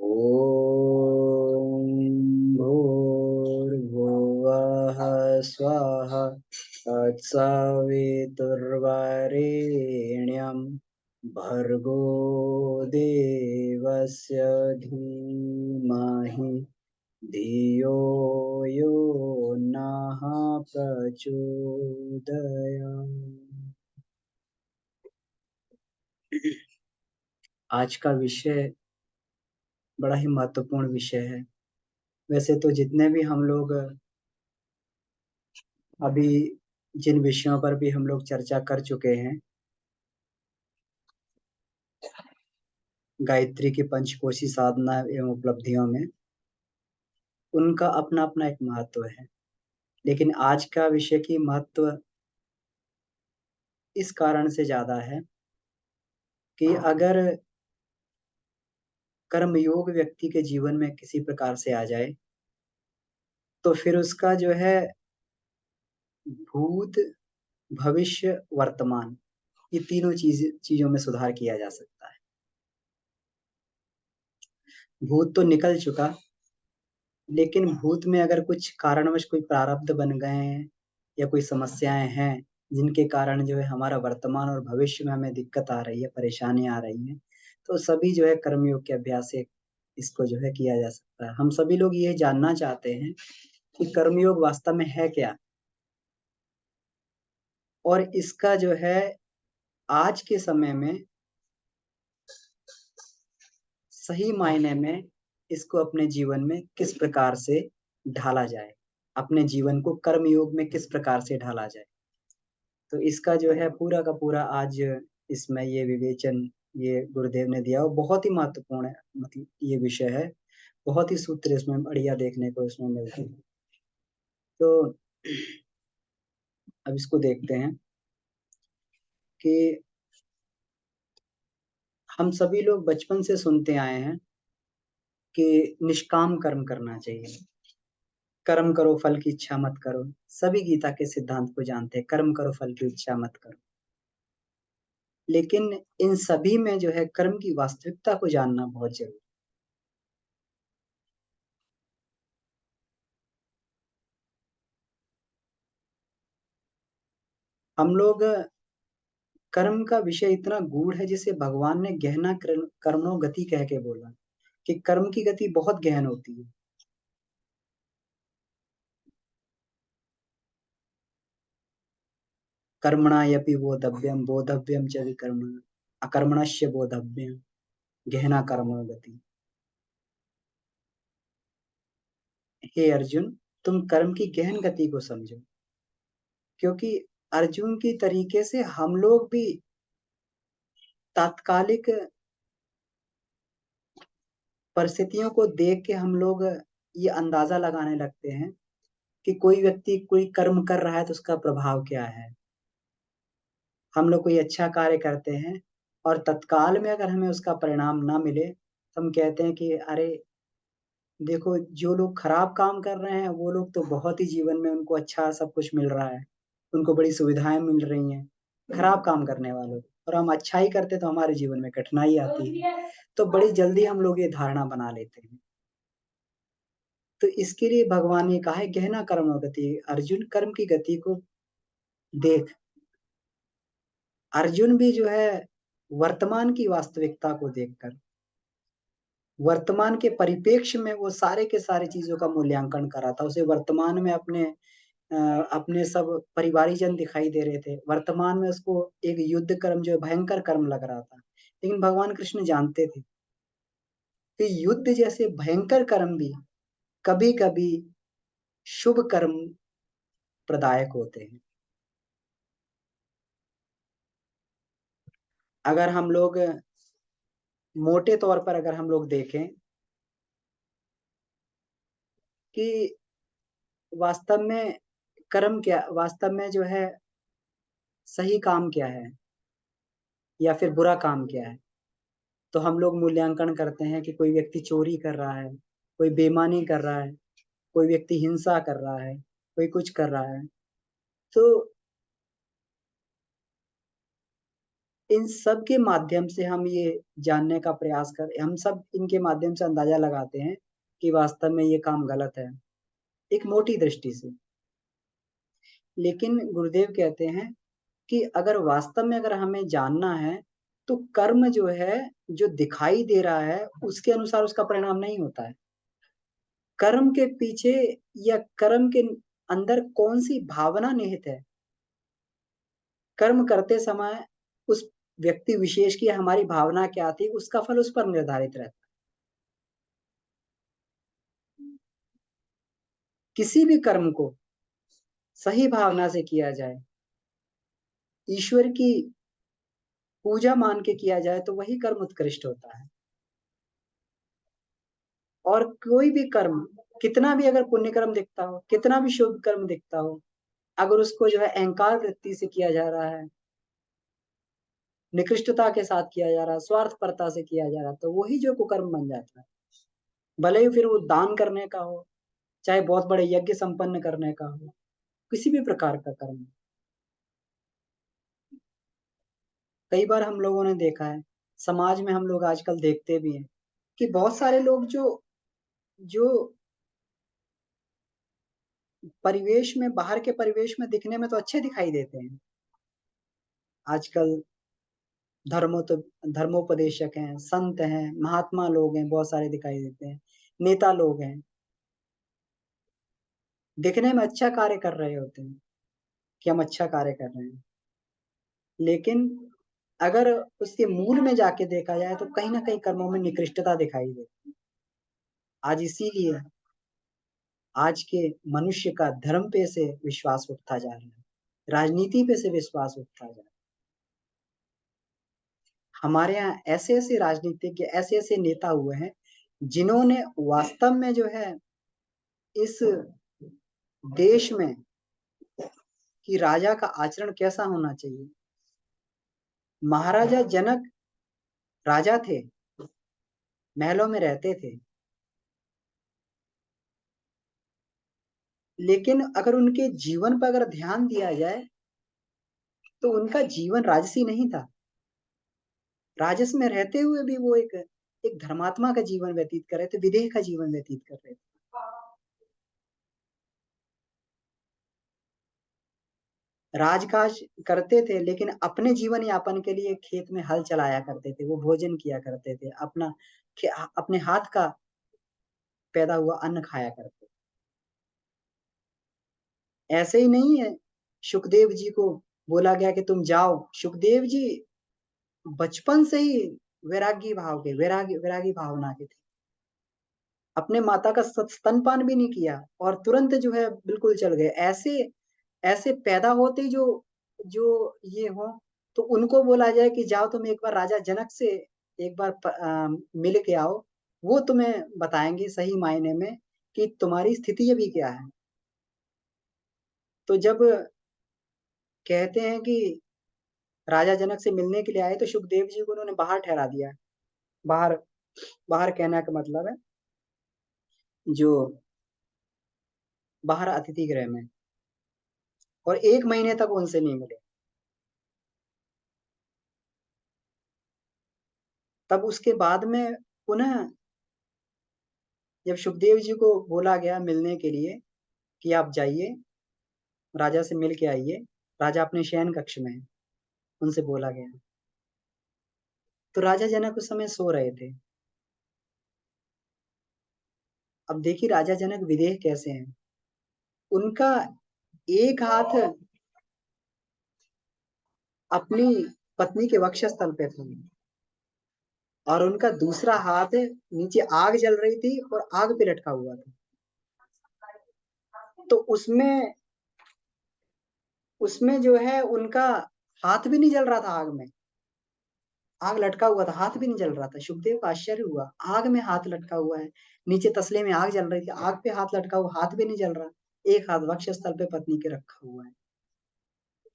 ॐ भूर्भुवः स्वः तत्सवितुर्वरेण्यं भर्गो देवस्य धीमहि धियो यो नः प्रचोदयात्। आज का विषय बड़ा ही महत्वपूर्ण विषय है। वैसे तो जितने भी हम लोग अभी जिन विषयों पर भी हम लोग चर्चा कर चुके हैं, गायत्री की पंचकोशी साधना एवं उपलब्धियों में, उनका अपना अपना एक महत्व है। लेकिन आज का विषय की महत्व इस कारण से ज्यादा है कि अगर कर्मयोग व्यक्ति के जीवन में किसी प्रकार से आ जाए तो फिर उसका जो है भूत, भविष्य, वर्तमान, ये तीनों चीजों में सुधार किया जा सकता है। भूत तो निकल चुका, लेकिन भूत में अगर कुछ कारणवश कोई प्रारब्ध बन गए हैं या कोई समस्याएं हैं जिनके कारण जो है हमारा वर्तमान और भविष्य में हमें दिक्कत आ रही है, परेशानी आ रही है, तो सभी जो है कर्मयोग के अभ्यास से इसको जो है किया जा सकता है। हम सभी लोग ये जानना चाहते हैं कि कर्मयोग वास्तव में है क्या, और इसका जो है आज के समय में सही मायने में इसको अपने जीवन में किस प्रकार से ढाला जाए, अपने जीवन को कर्मयोग में किस प्रकार से ढाला जाए। तो इसका जो है पूरा का पूरा आज इसमें ये विवेचन ये गुरुदेव ने दिया, और बहुत ही महत्वपूर्ण है। मतलब ये विषय है, बहुत ही सूत्र इसमें बढ़िया देखने को इसमें मिलते हैं। तो अब इसको देखते हैं कि हम सभी लोग बचपन से सुनते आए हैं कि निष्काम कर्म करना चाहिए। कर्म करो फल की इच्छा मत करो, सभी गीता के सिद्धांत को जानते हैं, कर्म करो फल की इच्छा मत करो। लेकिन इन सभी में जो है कर्म की वास्तविकता को जानना बहुत जरूरी। हम लोग कर्म का विषय इतना गूढ़ है जिसे भगवान ने गहना कर्मणो गति कह के बोला कि कर्म की गति बहुत गहन होती है। कर्मणा यपि बोधव्यम बोधव्यम च विकर्मणा अकर्मणस्य बोधव्यम गहना कर्मणो गति। हे अर्जुन, तुम कर्म की गहन गति को समझो, क्योंकि अर्जुन की तरीके से हम लोग भी तात्कालिक परिस्थितियों को देख के हम लोग ये अंदाजा लगाने लगते हैं कि कोई व्यक्ति कोई कर्म कर रहा है तो उसका प्रभाव क्या है। हम लोग कोई अच्छा कार्य करते हैं और तत्काल में अगर हमें उसका परिणाम ना मिले तो हम कहते हैं कि अरे देखो, जो लोग खराब काम कर रहे हैं वो लोग तो बहुत ही जीवन में उनको अच्छा सब कुछ मिल रहा है, उनको बड़ी सुविधाएं मिल रही हैं खराब काम करने वालों को, और हम अच्छा ही करते तो हमारे जीवन में कठिनाई आती है। तो बड़ी जल्दी हम लोग ये धारणा बना लेते हैं। तो इसके लिए भगवान ने कहा है गहना कर्म गति, अर्जुन कर्म की गति को देख। अर्जुन भी जो है वर्तमान की वास्तविकता को देखकर, वर्तमान के परिप्रेक्ष्य में वो सारे के सारे चीजों का मूल्यांकन करा था। उसे वर्तमान में अपने सब परिवारीजन दिखाई दे रहे थे, वर्तमान में उसको एक युद्ध कर्म जो भयंकर कर्म लग रहा था। लेकिन भगवान कृष्ण जानते थे कि युद्ध जैसे भयंकर कर्म भी कभी कभी शुभ कर्म प्रदायक होते हैं। अगर हम लोग मोटे तौर पर अगर हम लोग देखें कि वास्तव में कर्म क्या, वास्तव में जो है सही काम क्या है या फिर बुरा काम क्या है, तो हम लोग मूल्यांकन करते हैं कि कोई व्यक्ति चोरी कर रहा है, कोई बेईमानी कर रहा है, कोई व्यक्ति हिंसा कर रहा है, कोई कुछ कर रहा है। तो इन सब के माध्यम से हम ये जानने का प्रयास कर, हम सब इनके माध्यम से अंदाजा लगाते हैं कि वास्तव में ये काम गलत है, एक मोटी दृष्टि से। लेकिन गुरुदेव कहते हैं कि अगर वास्तव में अगर हमें जानना है, तो कर्म जो है, जो दिखाई दे रहा है उसके अनुसार उसका परिणाम नहीं होता है। कर्म के पीछे या कर्म के अंदर कौन सी भावना निहित है, कर्म करते समय उस व्यक्ति विशेष की हमारी भावना क्या थी, उसका फल उस पर निर्धारित रहता है। किसी भी कर्म को सही भावना से किया जाए, ईश्वर की पूजा मान के किया जाए, तो वही कर्म उत्कृष्ट होता है। और कोई भी कर्म, कितना भी अगर पुण्य कर्म दिखता हो, कितना भी शुभ कर्म दिखता हो, अगर उसको जो है अहंकार वृत्ति से किया जा रहा है, निकृष्टता के साथ किया जा रहा है, स्वार्थपरता से किया जा रहा है, तो वही जो कुकर्म बन जाता है। भले ही फिर वो दान करने का हो, चाहे बहुत बड़े यज्ञ संपन्न करने का हो, किसी भी प्रकार का कर्म। कई बार हम लोगों ने देखा है, समाज में हम लोग आजकल देखते भी हैं कि बहुत सारे लोग जो जो परिवेश में, बाहर के परिवेश में दिखने में तो अच्छे दिखाई देते हैं, आजकल धर्मो तो धर्मोपदेशक हैं, संत हैं, महात्मा लोग हैं, बहुत सारे दिखाई देते हैं, नेता लोग हैं, दिखने में अच्छा कार्य कर रहे होते हैं कि हम अच्छा कार्य कर रहे हैं, लेकिन अगर उसके मूल में जाके देखा जाए तो कहीं ना कहीं कर्मों में निकृष्टता दिखाई देती है। आज इसीलिए आज के मनुष्य का धर्म पे से विश्वास उठता जा रहा है, राजनीति पे से विश्वास उठता जा रहा है। हमारे यहाँ ऐसे ऐसे राजनीतिज्ञ, ऐसे ऐसे नेता हुए हैं जिन्होंने वास्तव में जो है इस देश में कि राजा का आचरण कैसा होना चाहिए। महाराजा जनक राजा थे, महलों में रहते थे, लेकिन अगर उनके जीवन पर अगर ध्यान दिया जाए तो उनका जीवन राजसी नहीं था। राजस में रहते हुए भी वो एक एक धर्मात्मा का जीवन व्यतीत कर रहे थे, विदेह का जीवन व्यतीत कर रहे थे। राजकाज करते थे, लेकिन अपने जीवन यापन के लिए खेत में हल चलाया करते थे, वो भोजन किया करते थे, अपने हाथ का पैदा हुआ अन्न खाया करते थे। ऐसे ही नहीं है, सुखदेव जी को बोला गया कि तुम जाओ। सुखदेव जी बचपन से ही वैरागी भाव के, वैरागी वैरागी भावना के थे, अपने माता का स्तनपान भी नहीं किया और तुरंत जो है बिल्कुल चल गए। ऐसे ऐसे पैदा होते ही जो जो ये हो, तो उनको बोला जाए कि जाओ तुम एक बार राजा जनक से एक बार मिल के आओ, वो तुम्हें बताएंगे सही मायने में कि तुम्हारी स्थिति अभी क्या है। तो जब कहते हैं कि राजा जनक से मिलने के लिए आए, तो सुखदेव जी को उन्होंने बाहर ठहरा दिया। बाहर, बाहर कहने का मतलब है जो बाहर अतिथि गृह में, और 1 महीने तक उनसे नहीं मिले। तब उसके बाद में पुनः जब सुखदेव जी को बोला गया मिलने के लिए कि आप जाइए, राजा से मिल के आइए, राजा अपने शयन कक्ष में है, उनसे बोला गया, तो राजा जनक उस समय सो रहे थे। अब देखिए राजा जनक विदेह कैसे हैं, उनका एक हाथ अपनी पत्नी के वक्षस्थल पे था और उनका दूसरा हाथ नीचे आग जल रही थी और आग पे लटका हुआ था। तो उसमें उसमें जो है उनका हाथ भी नहीं जल रहा था, आग में आग लटका हुआ था, हाथ भी नहीं जल रहा था। सुखदेव को आश्चर्य हुआ, आग में हाथ लटका हुआ है, नीचे तसले में आग जल रही थी, आग पे हाथ लटका हुआ, हाथ भी नहीं जल रहा, एक हाथ वक्ष स्थल पे पत्नी के रखा हुआ है।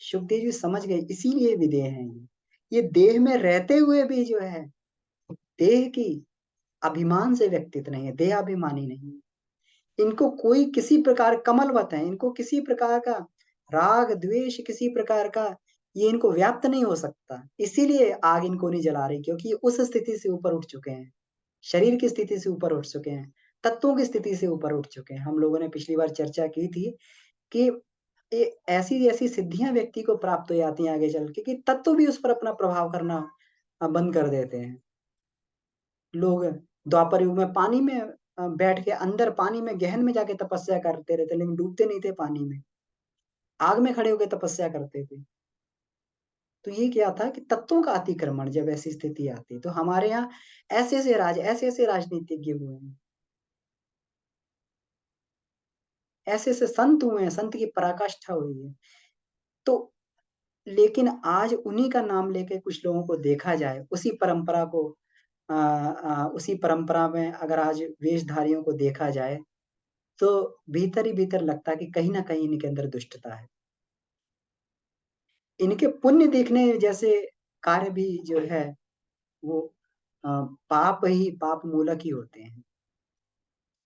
सुखदेव जी समझ गए, इसीलिए विदेह है ये देह में रहते हुए भी जो है देह की अभिमान से व्यक्तित्व नहीं है, देह अभिमानी नहीं है। इनको कोई किसी प्रकार कमलवत है, इनको किसी प्रकार का राग द्वेष, किसी प्रकार का ये इनको व्याप्त नहीं हो सकता, इसीलिए आग इनको नहीं जला रही क्योंकि उस स्थिति से ऊपर उठ चुके हैं। शरीर की स्थिति से ऊपर उठ चुके हैं, तत्वों की स्थिति से ऊपर उठ चुके हैं। हम लोगों ने पिछली बार चर्चा की थी कि ये ऐसी-ऐसी सिद्धियाँ व्यक्ति को प्राप्त हो जाती हैं आगे चल के कि तत्व भी उस पर अपना प्रभाव करना बंद कर देते हैं। लोग द्वापर युग में पानी में बैठ के अंदर पानी में गहन में जाके तपस्या करते रहते, लेकिन डूबते नहीं थे पानी में। आग में खड़े होके तपस्या करते थे। तो ये क्या था कि तत्वों का अतिक्रमण जब ऐसी स्थिति आती है, तो हमारे यहाँ ऐसे-ऐसे राजनीतिज्ञ हुए हैं, ऐसे-ऐसे संत हुए हैं, संत की पराकाष्ठा हुई है। तो लेकिन आज उन्हीं का नाम लेके कुछ लोगों को देखा जाए, उसी परंपरा को उसी परंपरा में अगर आज वेशधारियों को देखा जाए, तो भीतर ही भीतर लगता है कि कहीं न कहीं इनके अंदर दुष्टता है। इनके पुण्य देखने जैसे कार्य भी जो है वो अ, पाप मूलक ही होते हैं,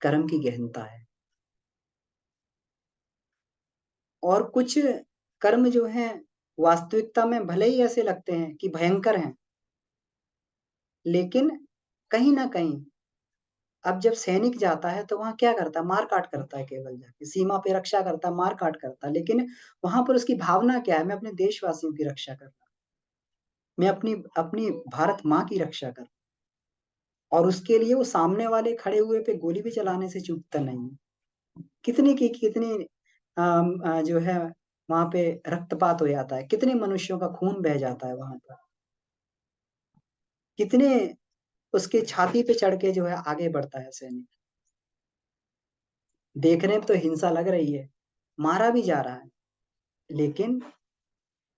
कर्म की गहनता है। और कुछ कर्म जो हैं वास्तविकता में भले ही ऐसे लगते हैं कि भयंकर हैं, लेकिन कहीं न कहीं अब जब सैनिक जाता है तो वहाँ क्या करता है? मार-काट करता है केवल जाके, सीमा पे रक्षा करता है, मार-काट करता है, लेकिन वहाँ पर उसकी भावना क्या है? मैं अपने देशवासियों की रक्षा कर रहा हूँ, मैं अपनी अपनी भारत माँ की रक्षा कर रहा हूँ और उसके लिए वो सामने वाले खड़े हुए पे गोली भी चलाने से चूकता नहीं है। कितनी जो है वहाँ पे रक्तपात हो जाता है, कितने मनुष्यों का खून बह जाता है वहाँ पर, कितने उसके छाती पे चढ़ के जो है आगे बढ़ता है सैनिक। देखने में तो हिंसा लग रही है, मारा भी जा रहा है, लेकिन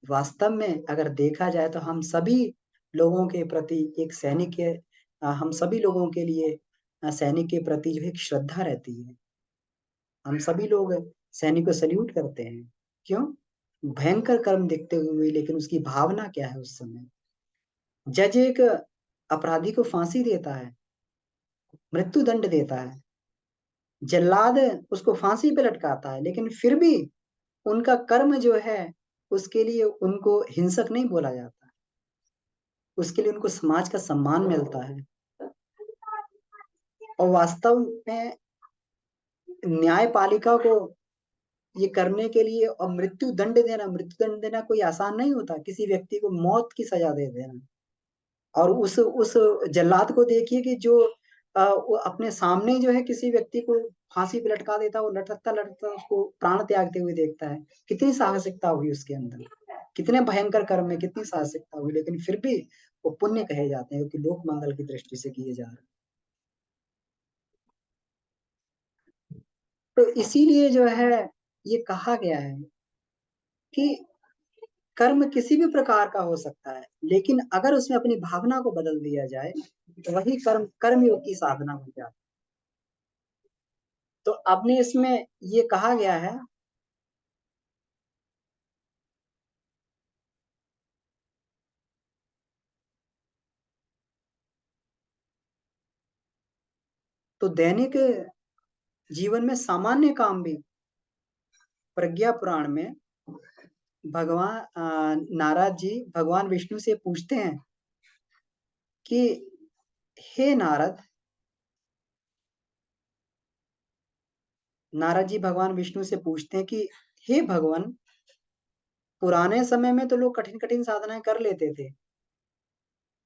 वास्तव में अगर देखा जाए तो हम सभी लोगों के प्रति एक सैनिक के हम सभी लोगों के लिए सैनिक के प्रति जो है एक श्रद्धा रहती है। हम सभी लोग सैनिक को सैल्यूट करते हैं। क्यों? भयंकर कर्म देखते हुए लेकिन उसकी भावना क्या है उस समय? जज एक अपराधी को फांसी देता है, मृत्यु दंड देता है, जल्लाद उसको फांसी पे लटकाता है, लेकिन फिर भी उनका कर्म जो है, उसके लिए उनको हिंसक नहीं बोला जाता। उसके लिए उनको समाज का सम्मान मिलता है और वास्तव में न्यायपालिका को ये करने के लिए और मृत्यु दंड देना कोई आसान नहीं होता, किसी व्यक्ति को मौत की सज़ा दे देना। और उस जल्लाद को देखिए कि जो वो अपने सामने जो है किसी व्यक्ति को फांसी पे लटका देता है, वो लटकता-लटकता उसको प्राण त्यागते हुए देखता है। कितनी साहसिकता हुई उसके अंदर, कितने भयंकर कर्म में कितनी साहसिकता हुई, लेकिन फिर भी वो पुण्य कहे जाते हैं क्योंकि लोक मंगल की दृष्टि से किए जा रहे हैं। तो इसीलिए जो है ये कहा गया है कि कर्म किसी भी प्रकार का हो सकता है, लेकिन अगर उसमें अपनी भावना को बदल दिया जाए, तो वही कर्मयोग की साधना बन जाती है। तो आपने इसमें ये कहा गया है, तो दैनिक जीवन में सामान्य काम भी प्रज्ञा पुराण में नारद जी भगवान विष्णु से पूछते हैं कि हे नारद, नारद जी भगवान विष्णु से पूछते हैं कि हे भगवान, पुराने समय में तो लोग कठिन-कठिन साधनाएँ कर लेते थे।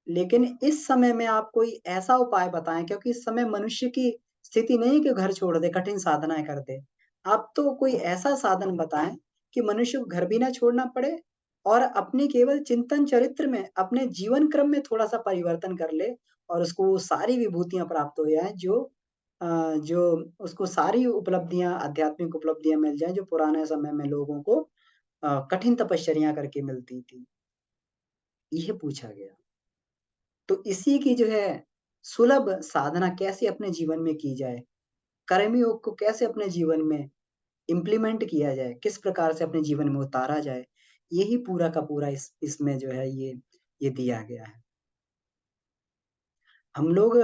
लेकिन इस समय में आप कोई ऐसा उपाय बताएँ क्योंकि इस समय मनुष्य की स्थिति नहीं है कि घर छोड़ दे, कठिन साधनाएँ कर दे। आप तो कोई ऐसा साधन बताएँ कि मनुष्य को घर भी ना छोड़ना पड़े और अपनी केवल चिंतन चरित्र में, अपने जीवन क्रम में थोड़ा-सा परिवर्तन कर ले और उसको वो सारी विभूतियाँ प्राप्त हो जाएँ जो उसको सारी उपलब्धियाँ, आध्यात्मिक उपलब्धियाँ मिल जाएँ जो पुराने समय में लोगों को कठिन तपश्चर्या करके मिलती थी। ये पूछा गया। तो इसी की जो है सुलभ साधना कैसे अपने जीवन में की जाए? कर्मयोग को कैसे अपने जीवन में इम्प्लीमेंट किया जाए? किस प्रकार से अपने जीवन में उतारा जाए? यही पूरा का पूरा इसमें जो है ये दिया गया है। हम लोग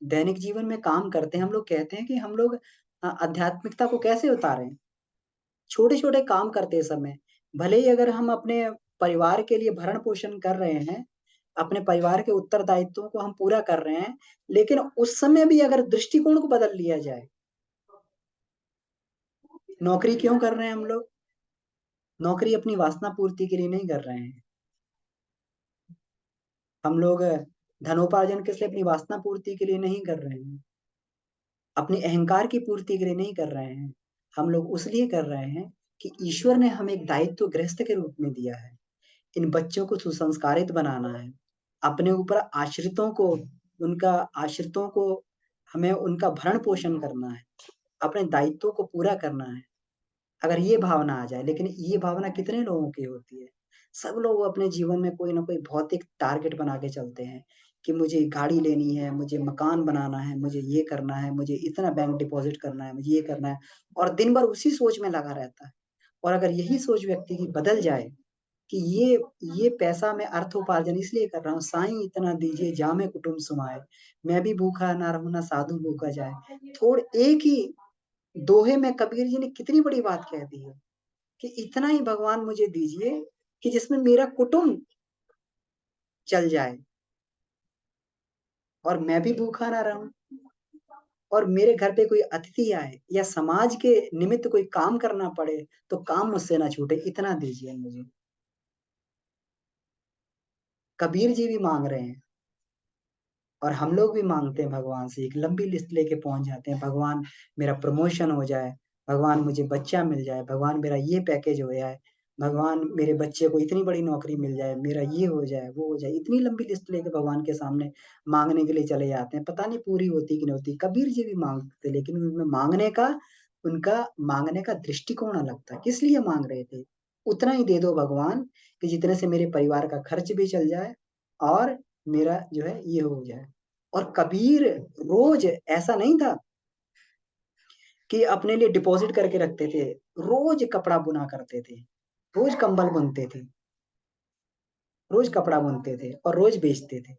दैनिक जीवन में काम करते हैं, हम लोग कहते हैं कि हम लोग आध्यात्मिकता को कैसे उतारें? छोटे-छोटे काम करते समय, भले ही अगर हम अपने परिवार के लिए भरण पोषण कर रहे हैं, अपने परिवार के उत्तरदायित्वों को हम पूरा कर रहे हैं, लेकिन उस समय भी अगर दृष्टिकोण को बदल लिया जाए, नौकरी क्यों कर रहे हैं हम लोग? नौकरी अपनी वासना पूर्ति के लिए नहीं कर रहे हैं। हम लोग धनोपार्जन किस लिए? अपनी वासना पूर्ति के लिए नहीं कर रहे हैं, अपने अहंकार की पूर्ति के लिए नहीं कर रहे हैं। हम लोग उसलिए कर रहे हैं कि ईश्वर ने हमें एक दायित्व गृहस्थ के रूप में दिया है। इन बच्चों को सुसंस्कारित बनाना है, अपने ऊपर आश्रितों को हमें उनका भरण पोषण करना है, अपने दायित्वों को पूरा करना है। अगर ये भावना आ जाए, लेकिन ये भावना कितने लोगों की होती है? सब लोग अपने जीवन में कोई ना कोई भौतिक टारगेट बना के चलते हैं कि मुझे गाड़ी लेनी है, मुझे मकान बनाना है, मुझे ये करना है, मुझे इतना बैंक डिपॉजिट करना है, मुझे ये करना है, और दिन भर उसी सोच में लगा रहता है। और अगर यही सोच व्यक्ति की बदल जाए कि ये पैसा मैं अर्थोपार्जन इसलिए कर रहा हूँ, साईं इतना दीजिए जामे कुटुम्ब सुमाए, मैं भी भूखा ना रहूँ ना साधु भूखा जाए। थोड़ एक ही दोहे में कबीर जी ने कितनी बड़ी बात कह दी है कि इतना ही भगवान मुझे दीजिए कि जिसमें मेरा कुटुंब चल जाए और मैं भी भूखा ना रहूं, और मेरे घर पे कोई अतिथि आए या समाज के निमित्त कोई काम करना पड़े तो काम मुझसे ना छूटे, इतना दीजिए मुझे। कबीर जी भी मांग रहे हैं और हम लोग भी मांगते हैं भगवान से, एक लंबी लिस्ट लेके पहुंच जाते हैं, भगवान मेरा प्रमोशन हो जाए, भगवान मुझे बच्चा मिल जाए, भगवान मेरा ये पैकेज हो जाए, भगवान मेरे बच्चे को इतनी बड़ी नौकरी मिल जाए, मेरा ये हो जाए वो हो जाए। इतनी लंबी लिस्ट लेके भगवान के सामने मांगने के लिए चले जाते हैं, पता नहीं पूरी होती कि नहीं होती। कबीर जी भी मांगते थे, लेकिन उनमें उनका मांगने का दृष्टिकोण अलग था। किस लिए मांग रहे थे? उतना ही दे दो भगवान कि जितने से मेरे परिवार का खर्च भी चल जाए और मेरा जो है ये हो जाए। और कबीर रोज ऐसा नहीं था कि अपने लिए डिपॉजिट करके रखते थे, रोज कपड़ा बुना करते थे, रोज कंबल बुनते थे, रोज कपड़ा बुनते थे और रोज बेचते थे।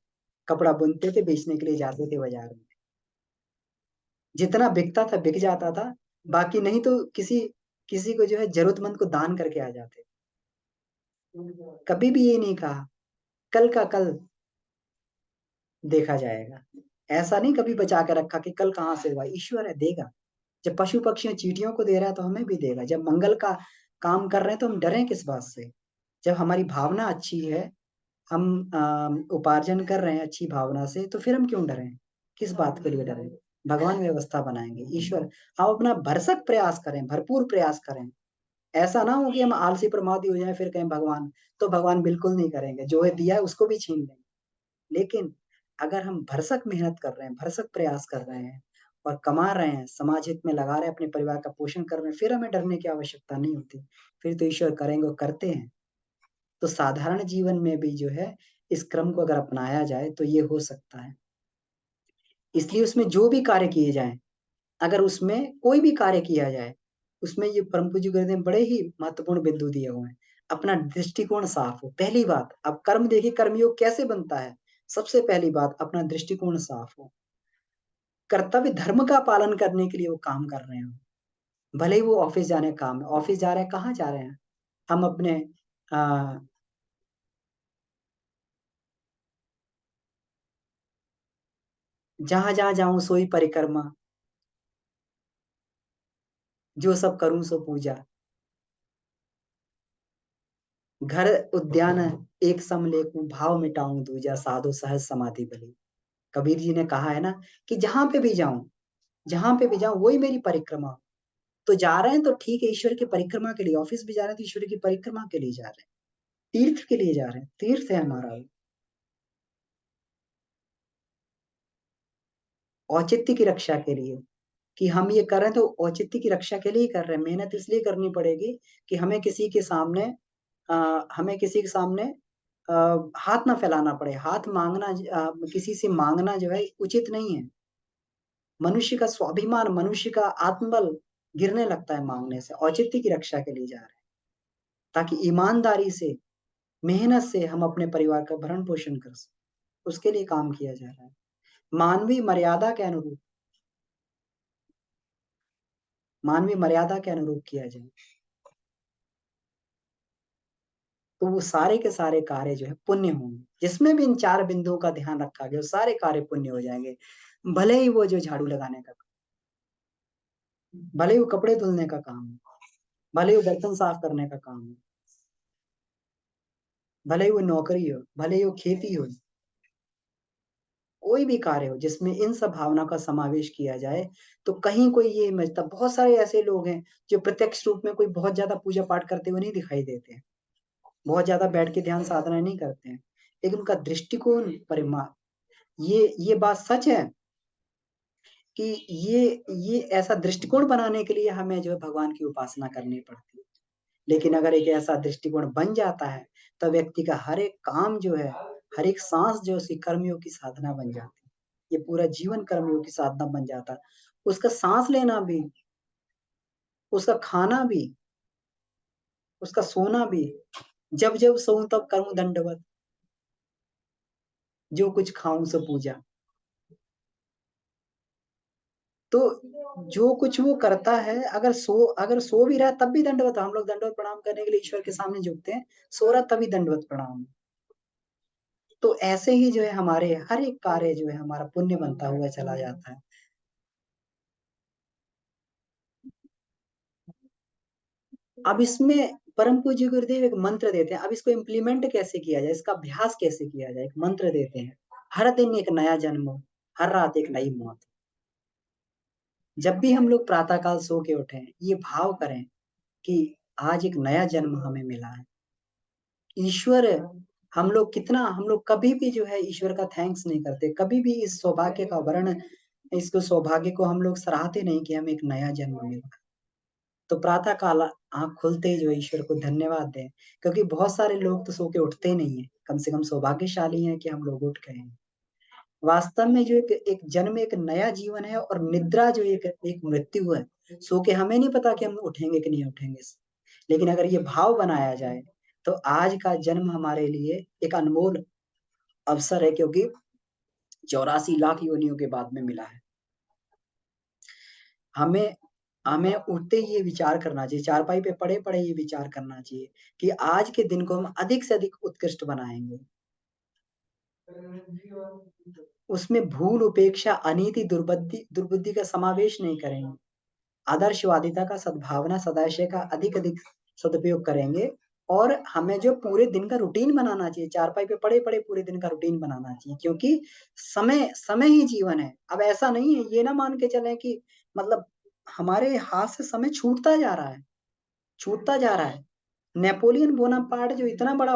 कपड़ा बुनते थे, बेचने के लिए जाते थे बाजार में, जितना बिकता था बिक जाता था, बाकी नहीं तो किसी किसी को जो है जरूरतमंद को दान करके आ जाते। कभी भी ये नहीं कहा कल का कल देखा जाएगा, ऐसा नहीं कभी बचा के रखा कि कल कहाँ से हुआ, ईश्वर है देगा। जब पशु पक्षियों चींटियों को दे रहा है तो हमें भी देगा। जब मंगल का काम कर रहे हैं तो हम डरें किस बात से? जब हमारी भावना अच्छी है, हम उपार्जन कर रहे हैं अच्छी भावना से, तो फिर हम क्यों डरें? किस बात के लिए डरें? भगवान व्यवस्था बनाएंगे, ईश्वर। हम अपना भरसक प्रयास करें, भरपूर प्रयास करें। ऐसा ना हो कि हम आलसी प्रमादी हो जाए फिर कहें भगवान, तो भगवान बिल्कुल नहीं करेंगे, जो है दिया है उसको भी छीन लेंगे। लेकिन अगर हम भरसक मेहनत कर रहे हैं, भरसक प्रयास कर रहे हैं और कमा रहे हैं, समाज हित में लगा रहे हैं, अपने परिवार का पोषण कर रहे हैं, फिर हमें डरने की आवश्यकता नहीं होती। फिर तो ईश्वर करेंगे और करते हैं। तो साधारण जीवन में भी जो है इस क्रम को अगर अपनाया जाए तो ये हो सकता है। इसलिए उसमें जो भी कार्य किए जाएं, अगर उसमें कोई भी कार्य किया जाए, उसमें ये परम पूज्य गुरुदेव ने बड़े ही महत्वपूर्ण बिंदु दिए हुए हैं। अपना दृष्टिकोण साफ हो, पहली बात। अब कर्म देखिए, कर्मयोग कैसे बनता है? सबसे पहली बात, अपना दृष्टिकोण साफ हो। कर्तव्य धर्म का पालन करने के लिए वो काम कर रहे हो, भले ही वो ऑफिस जाने का काम है। ऑफिस जा रहे हैं, कहाँ जा रहे हैं? हम अपने आ, जहां जहां जाऊं सोई परिक्रमा, जो सब करूं सो पूजा, घर उद्यान एक सम लेखूं, भाव मिटाऊं दूजा, साधु सहज समाधि भली। कबीर जी ने कहा है ना कि जहां पे भी जाऊं, जहां पे भी जाऊं वही मेरी परिक्रमा हो। तो जा रहे हैं तो ठीक है, ईश्वर की परिक्रमा के लिए। ऑफिस भी जा रहे हैं तो ईश्वर की परिक्रमा के लिए जा रहे हैं, तीर्थ के लिए जा रहे हैं, तीर्थ है हमारा वो। औचित्य की रक्षा के लिए, कि हम ये कर रहे हैं तो औचित्य की रक्षा के लिए ही कर रहे हैं। मेहनत इसलिए करनी पड़ेगी कि हमें किसी के सामने हाथ ना फैलाना पड़े। हाथ मांगना, किसी से मांगना जो है उचित नहीं है। मनुष्य का स्वाभिमान, मनुष्य का आत्मबल गिरने लगता है मांगने से। औचित्य की रक्षा के लिए जा रहे हैं, ताकि ईमानदारी से, मेहनत से हम अपने परिवार का भरण पोषण कर सकें। उसके लिए काम किया जा रहा है, मानवीय मर्यादा के अनुरूप, मानवीय मर्यादा के अनुरूप किया जाए। तो वो सारे के सारे कार्य जो है पुण्य होंगे। जिसमें भी इन 4 बिंदुओं का ध्यान रखा गया, वो सारे कार्य पुण्य हो जाएँगे। भले ही वो जो झाड़ू लगाने का, भले ही वो कपड़े धुलने का काम हो, भले ही वो बर्तन साफ करने का काम हो, भले ही वो नौकरी हो, भले ही वो खेती हो, कोई भी कार्य हो जिसमें इन सब भावना का समावेश किया जाए, तो कहीं कोई ये मतलब बहुत सारे ऐसे लोग हैं, जो प्रत्यक्ष रूप में कोई बहुत ज़्यादा पूजा-पाठ करते हुए नहीं दिखाई देते हैं। बहुत ज़्यादा बैठ के ध्यान साधना नहीं करते हैं। लेकिन उनका दृष्टिकोण ये बात सच है कि ये ऐसा दृष्टिकोण बनाने के लिए हमें जो है भगवान की उपासना करनी पड़ती है। लेकिन अगर एक ऐसा दृष्टिकोण बन जाता है, तो व्यक्ति का हर एक काम जो है, हर एक साँस जो है उसकी कर्मयोग की साधना बन जाती है। ये पूरा जीवन कर्मयोग की साधना बन जाता है। उसका साँस लेना भी, उसका खाना भी, उसका सोना भी, जब-जब सोऊँ तब करूँ दंडवत, जो कुछ खाऊँ सो पूजा। तो जो कुछ वो करता है, अगर सो भी रहा है तब भी दंडवत, हम लोग दंडवत प्रणाम करने के लिए ईश्वर के सामने झुकते हैं, सो रहा तभी दंडवत प्रणाम। तो ऐसे ही जो है हमारे हर एक कार्य जो है हमारा पुण्य बनता हुआ चला जाता है। अब इसमें परम पूज्य गुरुदेव एक मंत्र देते हैं, अब इसको इम्प्लीमेंट कैसे किया जाए, इसका अभ्यास कैसे किया जाए? एक मंत्र देते हैं, हर दिन एक नया जन्म हो, हर रात एक नई मौत। जब भी हम लोग प्रातः काल सो के उठें, ये भाव करें कि आज एक नया जन्म हमें मिला है। ईश्वर हम लोग कभी भी जो है ईश्वर का थैंक्स नहीं करते, कभी भी इस सौभाग्य का वर्ण इसको सौभाग्य को हम लोग सराहते नहीं कि हमें एक नया जन्म मिला। तो प्रातः काल आँख खुलते ही जो है ईश्वर को धन्यवाद दें, क्योंकि बहुत सारे लोग तो सो के उठते ही नहीं हैं, कम से कम सौभाग्यशाली हैं कि हम लोग उठ गए हैं। वास्तव में जो एक एक जन्म एक नया जीवन है और निद्रा जो एक एक मृत्यु है, सो के हमें नहीं पता कि हम उठेंगे कि नहीं उठेंगे। लेकिन अगर ये भाव बनाया जाए, तो आज का जन्म हमारे लिए एक अनमोल अवसर है, क्योंकि 84 लाख योनियों के बाद में मिला है। हमें हमें उठते ही ये विचार करना चाहिए, चारपाई पे पड़े-पड़े ये विचार करना चाहिए कि आज के दिन को हम अधिक से अधिक उत्कृष्ट बनाएँगे। उसमें भूल, उपेक्षा, अनीति, दुर्बुद्धि का समावेश नहीं करेंगे। आदर्शवादिता का, सद्भावना, सदाशय का अधिक-अधिक सदुपयोग करेंगे और हमें जो पूरे दिन का रूटीन बनाना चाहिए, चारपाई पे पड़े-पड़े पूरे दिन का रूटीन बनाना चाहिए, क्योंकि समय ही जीवन है। अब ऐसा नहीं है, ये ना मान के चलें कि मतलब हमारे हाथ से समय छूटता जा रहा है, छूटता जा रहा है। नेपोलियन बोनापार्ट जो इतना बड़ा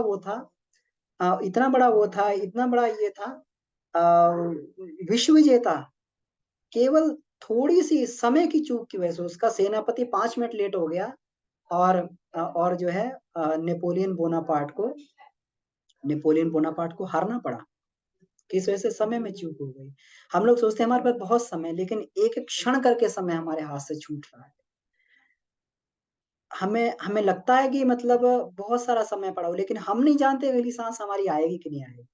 ये था विश्व विजेता, केवल थोड़ी-सी समय की चूक की वजह से उसका सेनापति 5 मिनट लेट हो गया और और जो है नेपोलियन बोनापार्ट को हारना पड़ा। किस वजह से? समय में चूक हो गई। हम लोग सोचते हैं हमारे पास बहुत समय है, लेकिन एक-एक क्षण करके समय हमारे हाथ से छूट रहा है। हमें हमें लगता है कि मतलब बहुत सारा समय पड़ा हो, लेकिन हम नहीं जानते अगली सांस हमारी आएगी कि नहीं आएगी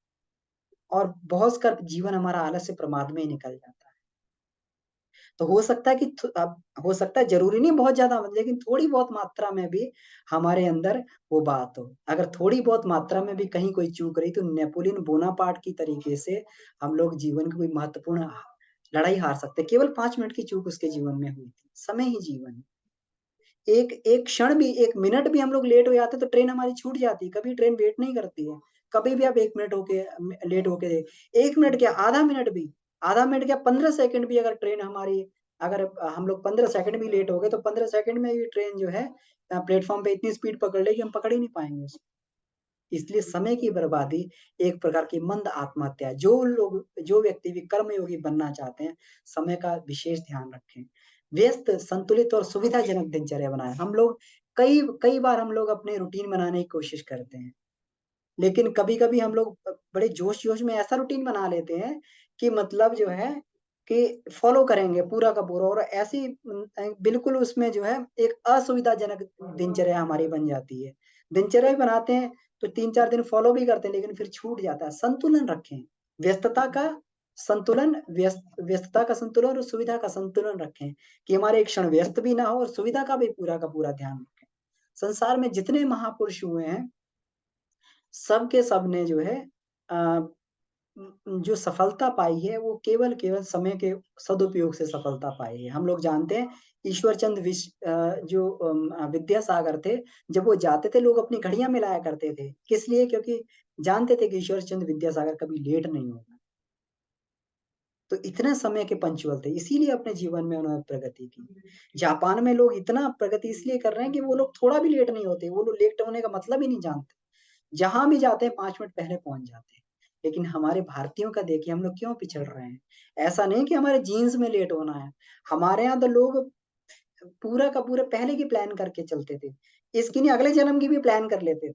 और बहुत कर जीवन हमारा आलस्य प्रमाद में ही निकल जाता है। तो हो सकता है कि हो सकता है ज़रूरी नहीं बहुत ज़्यादा लेकिन थोड़ी बहुत मात्रा में भी हमारे अंदर वो बात हो। अगर थोड़ी बहुत मात्रा में भी कहीं कोई चूक रही तो नेपोलियन बोनापार्ट की तरीके से हम लोग जीवन की कोई महत्वपूर्ण लड़ाई हार सकते हैं। केवल 5 मिनट की चूक उसके जीवन में हुई थी। समय ही जीवन है। एक एक क्षण भी, 1 मिनट भी हम लोग लेट हो जाते हैं तो ट्रेन हमारी छूट जाती है। कभी ट्रेन वेट नहीं करती है। कभी भी आप 1 मिनट लेट होके 1 मिनट क्या आधा मिनट क्या 15 सेकंड भी अगर ट्रेन हमारी अगर हम लोग 15 सेकंड भी लेट हो गए तो 15 सेकंड में ये ट्रेन जो है प्लेटफ़ॉर्म पे इतनी स्पीड पकड़ लेगी हम पकड़ ही नहीं पाएँगे उसको। इसलिए समय की बर्बादी एक प्रकार की मंद आत्महत्या है। जो व्यक्ति भी कर्मयोगी बनना चाहते हैं, समय का विशेष ध्यान रखें। व्यस्त, संतुलित और सुविधाजनक दिनचर्या बनाएँ। हम लोग कई कई बार हम लोग अपने रूटीन बनाने की कोशिश करते हैं। लेकिन कभी-कभी हम लोग बड़े जोश-जोश में ऐसा रूटीन बना लेते हैं कि मतलब जो है कि फ़ॉलो करेंगे पूरा का पूरा और ऐसी बिल्कुल उसमें जो है एक असुविधाजनक दिनचर्या हमारी बन जाती है। दिनचर्या भी बनाते हैं तो 3-4 दिन फ़ॉलो भी करते हैं लेकिन फिर छूट जाता है। संतुलन रखें। व्यस्तता का व्यस्तता का संतुलन और सुविधा का संतुलन रखें कि हमारे एक क्षण व्यस्त भी ना हो और सुविधा का भी पूरा ध्यान रखें। संसार में जितने महापुरुष हुए हैं सब के सब ने जो है अ, जो सफलता पाई है वो केवल समय के सदुपयोग से सफलता पाई है। हम लोग जानते हैं ईश्वर चंद जो विद्यासागर थे, जब वो जाते थे लोग अपनी घड़ियाँ मिलाया करते थे। किस लिए? क्योंकि जानते थे कि ईश्वर चंद विद्यासागर कभी लेट नहीं होगा। तो इतने समय के पंक्चुअल थे, इसीलिए अपने जीवन में उन्होंने प्रगति की। जापान में लोग इतना प्रगति इसलिए कर रहे हैं कि वो लोग थोड़ा भी लेट नहीं होते, वो लोग लेट होने का मतलब ही नहीं जानते। जहाँ भी जाते हैं 5 मिनट पहले पहुँच जाते हैं। लेकिन हमारे भारतीयों का देखिए हम लोग क्यों पिछड़ रहे हैं। ऐसा नहीं कि हमारे जीन्स में लेट होना है। हमारे यहाँ तो लोग पूरा का पूरा पहले की प्लान करके चलते थे। इसकी नहीं अगले जन्म की भी प्लान कर लेते थे,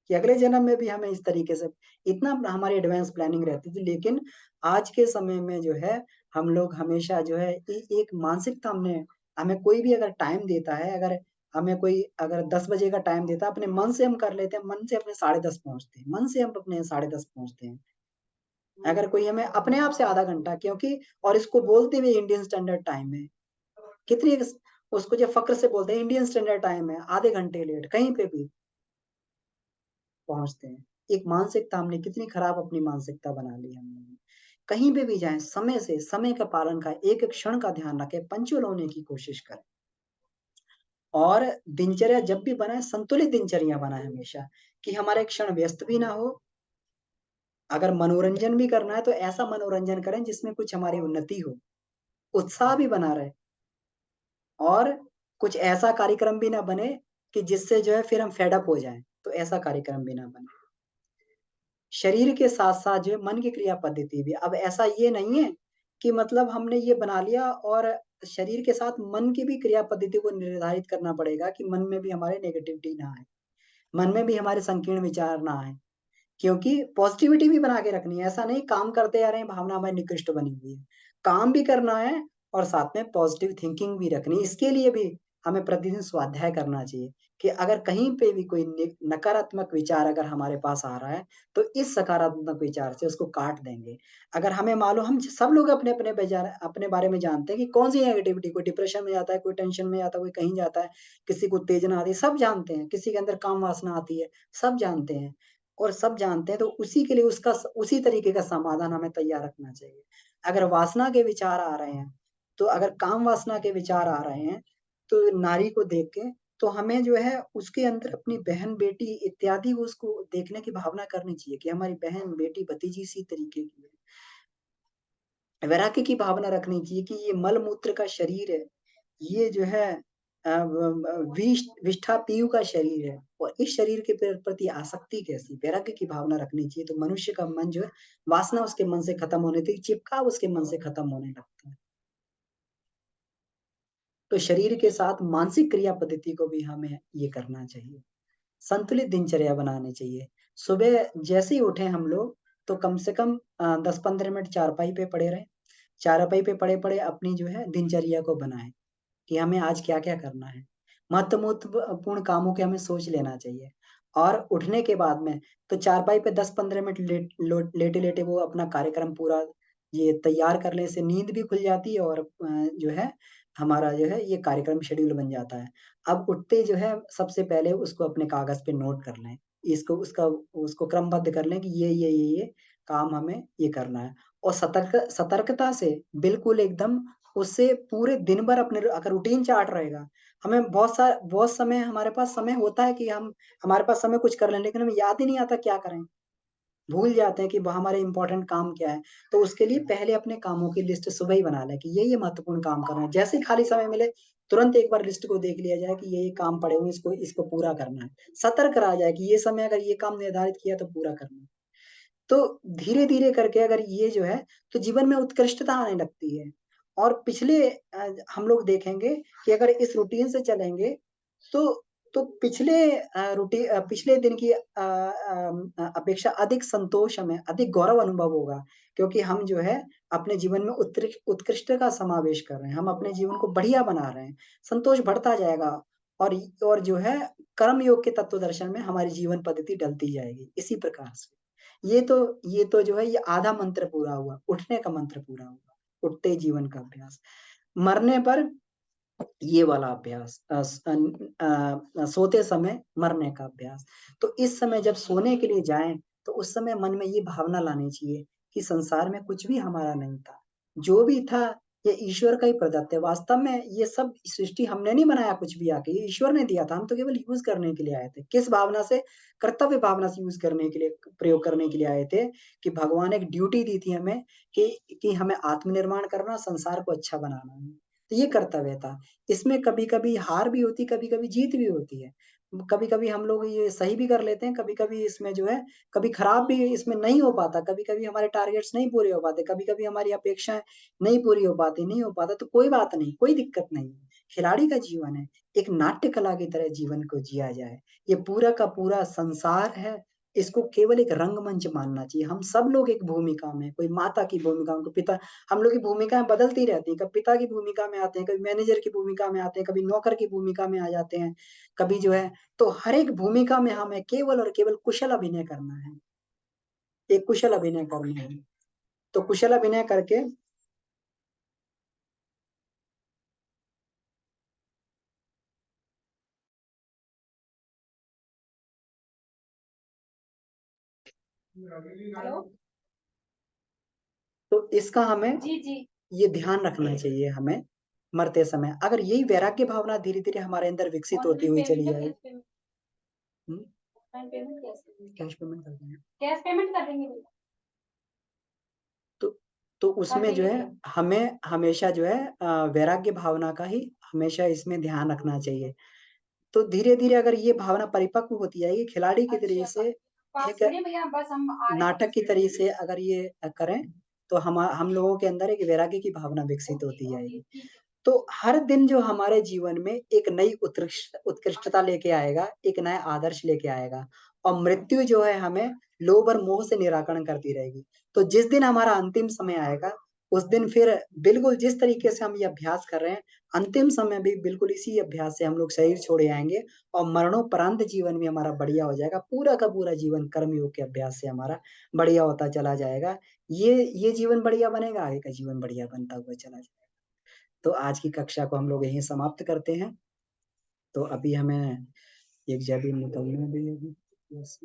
कि अगले जन्म में भी हमें इस तरीके से इतना हमारी एडवांस प्लानिंग रहती थी। लेकिन आज के समय में जो है, हम लोग हमेशा जो है एक मानसिकता हमने हमें कोई भी अगर टाइम देता है, अगर हमें कोई अगर 10 बजे का टाइम देता है, अपने मन से हम कर लेते हैं, मन से अपने साढ़े 10 पहुँचते हैं, मन से हम अपने साढ़े 10 पहुँचते हैं। अगर कोई हमें अपने आप से आधा घंटा क्योंकि और इसको बोलते हुए इंडियन स्टैंडर्ड टाइम है। कितनी उसको जो फ़क्र से बोलते हैं इंडियन स्टैंडर्ड टाइम है, आधे घंटे लेट कहीं पे भी पहुँचते हैं। एक मानसिकता हमने कितनी खराब अपनी मानसिकता बना ली हम लोगों ने। कहीं पे भी जाएँ समय का पालन का एक-एक क्षण का ध्यान रखें, पंक्चुअल होने की कोशिश करें। और दिनचर्या जब भी बनाएँ संतुलित दिनचर्या बनाएँ हमेशा, कि हमारा एक क्षण व्यस्त भी ना हो। अगर मनोरंजन भी करना है तो ऐसा मनोरंजन करें जिसमें कुछ हमारी उन्नति हो, उत्साह भी बना रहे। और कुछ ऐसा कार्यक्रम भी ना बने कि जिससे जो है फिर हम फेड अप हो जाएँ, तो ऐसा कार्यक्रम भी ना बने। शरीर के साथ-साथ जो है मन की क्रिया पद्धति भी। अब ऐसा ये नहीं है कि मतलब हमने ये बना लिया और शरीर के साथ मन की भी क्रिया पद्धति को निर्धारित करना पड़ेगा कि मन में भी हमारे नेगेटिविटी ना आए, मन में भी हमारे संकीर्ण विचार ना आएँ। क्योंकि पॉज़िटिविटी भी बना के रखनी है, ऐसा नहीं काम करते आ रहे हैं, भावना हमारी निकृष्ट बनी हुई है। काम भी करना है और साथ में पॉज़िटिव थिंकिंग भी रखनी है। इसके लिए भी हमें प्रतिदिन स्वाध्याय करना चाहिए कि अगर कहीं पे भी कोई नकारात्मक विचार अगर हमारे पास आ रहा है, तो इस सकारात्मक विचार से उसको काट देंगे। अगर हमें मालूम हम सब लोग अपने बारे में जानते हैं कि कौन-सी नेगेटिविटी कोई डिप्रेशन में जाता है, कोई टेंशन में जाता है, कोई कहीं जाता है, किसी को उत्तेजना आती है, सब जानते हैं। किसी के अंदर काम वासना आती है, सब जानते हैं। और सब जानते हैं तो उसी के लिए उसी तरीके का समाधान हमें तैयार रखना चाहिए। अगर वासना के विचार आ रहे हैं, तो अगर काम वासना के विचार आ रहे हैं, तो नारी को देख के तो हमें जो है उसके अंदर अपनी बहन-बेटी इत्यादि को उसको देखने की भावना करनी चाहिए कि हमारी बहन, बेटी, भतीजी इसी तरीके की है। वैराग्य की भावना रखनी चाहिए कि ये मल-मूत्र का शरीर है। ये जो है विष्ठा पीयू का शरीर है और इस शरीर के प्रति आसक्ति कैसी? वैराग्य की भावना रखनी चाहिए, तो मनुष्य का मन जो है वासना उसके मन से खत्म होने थी, चिपकाव उसके मन से खत्म होने लगता है। तो शरीर के साथ मानसिक क्रिया पद्धति को भी हमें ये करना चाहिए। संतुलित दिनचर्या बनानी चाहिए। सुबह जैसे ही उठें हम लोग, तो कम से कम 10-15 मिनट चारपाई पे पड़े रहें। चारपाई पे पड़े-पड़े अपनी जो है दिनचर्या को बनाएँ। कि हमें आज क्या-क्या करना है। महत्वपूर्ण कामों के हमें सोच लेना चाहिए और उठने के बाद में तो चारपाई पे 10-15 मिनट लेटे-लेटे वो अपना कार्यक्रम पूरा ये तैयार कर लें, इससे नींद भी खुल जाती है और जो है हमारा जो है ये कार्यक्रम शेड्यूल बन जाता है। अब उठते जो है सबसे पहले उसको अपने कागज़ पे नोट कर लें। इसको उसका उसको क्रमबद्ध कर लें कि ये काम हमें ये करना है और सतर्कता से बिल्कुल एकदम उससे पूरे दिन भर अपने अगर रूटीन चार्ट रहेगा, हमें बहुत समय हमारे पास समय होता है कि हमारे पास समय कुछ कर लें, लेकिन हमें याद ही नहीं आता क्या करें? भूल जाते हैं कि वो हमारे इम्पोर्टेंट काम क्या है। तो उसके लिए पहले अपने कामों की लिस्ट सुबह ही बना लें कि ये महत्वपूर्ण काम करना है। जैसे ही खाली समय मिले, तुरंत एक बार लिस्ट को देख लिया जाए कि ये काम पड़े हुए हैं, इसको इसको पूरा करना है। सतर्क रहा जाए कि ये समय अगर ये काम निर्धारित किया तो पूरा करना है। तो धीरे-धीरे करके अगर ये जो है, तो जीवन में उत्कृष्टता आने लगती है। और हम लोग देखेंगे कि अगर इस रूटीन से चलेंगे, तो पिछले दिन की अपेक्षा अधिक संतोष हमें, अधिक गौरव अनुभव होगा। क्योंकि हम जो है, अपने जीवन में उत्कृष्ट का समावेश कर रहे हैं। हम अपने जीवन को बढ़िया बना रहे हैं। संतोष बढ़ता जाएगा और जो है, कर्म योग के तत्व दर्शन में हमारी जीवन पद्धति ढलती जाएगी, इसी प्रकार से। ये तो जो है ये आधा मंत्र पूरा हुआ, उठने का मंत्र पूरा हुआ, उठते ही जीवन का अभ्यास। मरने पर ये वाला अभ्यास सोते समय मरने का अभ्यास। तो इस समय जब सोने के लिए जाएँ, तो उस समय मन में ये भावना लानी चाहिए कि संसार में कुछ भी हमारा नहीं था। जो भी था ये ईश्वर का ही प्रदत्त है। वास्तव में ये सब सृष्टि हमने नहीं बनाया कुछ भी आके, ये ईश्वर ने दिया था, हम तो केवल यूज़ करने के लिए आए थे। किस भावना से? कर्तव्य भावना से यूज़ करने के लिए, प्रयोग करने के लिए आए थे कि भगवान एक ड्यूटी दी थी हमें कि हमें आत्मनिर्माण करना, संसार को अच्छा बनाना है। तो ये कर्तव्य था। इसमें कभी-कभी हार भी होती, कभी-कभी जीत भी होती है। कभी-कभी हम लोग ये सही भी कर लेते हैं, कभी-कभी इसमें जो है, कभी खराब भी इसमें नहीं हो पाता, कभी-कभी हमारे टारगेट्स नहीं पूरे हो पाते, कभी-कभी हमारी अपेक्षाएँ नहीं पूरी हो पाती, नहीं हो पाता तो कोई बात नहीं, कोई दिक्कत नहीं है। खिलाड़ी का जीवन है, एक नाट्य कला की तरह जीवन को जिया जाए। ये पूरा का पूरा संसार है, इसको केवल एक रंगमंच मानना चाहिए। हम सब लोग एक भूमिका में, कोई माता की भूमिका में, कोई पिता, हम लोग की भूमिकाएँ बदलती रहती हैं, कभी पिता की भूमिका में आते हैं, कभी मैनेजर की भूमिका में आते हैं, कभी नौकर की भूमिका में आ जाते हैं, कभी जो है तो हर एक भूमिका में हमें केवल और केवल कुशल अभिनय करना है, एक कुशल अभिनय करना है। तो कुशल अभिनय करके हेलो। तो इसका हमें जी जी। ये ध्यान रखना चाहिए हमें, मरते समय। अगर यही वैराग्य भावना धीरे-धीरे हमारे अंदर विकसित होती ऑनलाइन हुई पेमेंट चली या जाए। Cash payment? हुँ, ऑनलाइन पेमेंट कैश पेमेंट कर देंगे। कैश पेमेंट कर देंगे भैया। तो तो कर उसमें जो देंगे है भैया। हमें हमेशा जो है वैराग्य भावना का ही हमेशा इसमें ध्यान रखना चाहिए। तो धीरे-धीरे अगर ये भावना परिपक्व होती जाएगी, खिलाड़ी की तरीके अच्छा, से पास एक सुनिए भैया, बस हम आ रहे नाटक की तरीके से अगर ये करें, तो हम लोगों के अंदर एक वैराग्य की भावना हैं। विकसित ओके होती ओके, जाएगी। ठीक है। तो हर दिन जो हमारे जीवन में एक नई उत्कृष्टता लेके आएगा, एक नया आदर्श लेके आएगा और मृत्यु जो है हमें लोभ और मोह से निराकरण करती रहेगी। तो जिस दिन हमारा अंतिम समय आएगा, उस दिन फिर बिल्कुल जिस तरीके से हम ये अभ्यास कर रहे हैं, अंतिम समय भी बिल्कुल इसी अभ्यास से हम लोग शरीर छोड़े आएँगे और मरणोपरांत जीवन भी हमारा बढ़िया हो जाएगा। पूरा का पूरा जीवन कर्मयोग के अभ्यास से हमारा बढ़िया होता चला जाएगा। ये जीवन बढ़िया बनेगा, आगे का जीवन बढ़िया बनता हुआ चला जाएगा। तो आज की कक्षा को हम लोग यहीं समाप्त करते हैं। तो अभी हमें एक जगह निकलना भी है अभी। यस,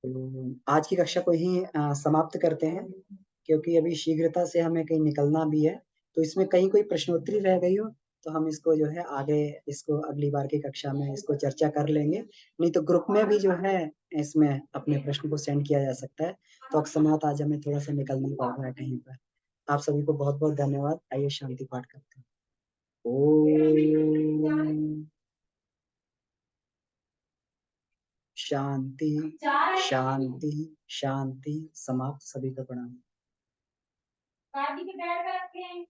तो आज की कक्षा को यहीं समाप्त करते हैं, क्योंकि अभी शीघ्रता से हमें कहीं निकलना भी है। तो इसमें कहीं कोई प्रश्नोत्तरी रह गई हो, तो हम इसको जो है आगे इसको अगली बार की कक्षा में इसको चर्चा कर लेंगे। नहीं तो ग्रुप में भी जो है इसमें अपने प्रश्न को सेंड किया जा सकता है। तो अकस्मात आज हमें थोड़ा-सा निकलना पड़ रहा है कहीं पर। आप सभी को बहुत-बहुत धन्यवाद। आइए शांति पाठ करते हैं। ओम शांति, शांति, शांति। समाप्त। सभी को प्रणाम। शादी के बेड पे रखे हैं।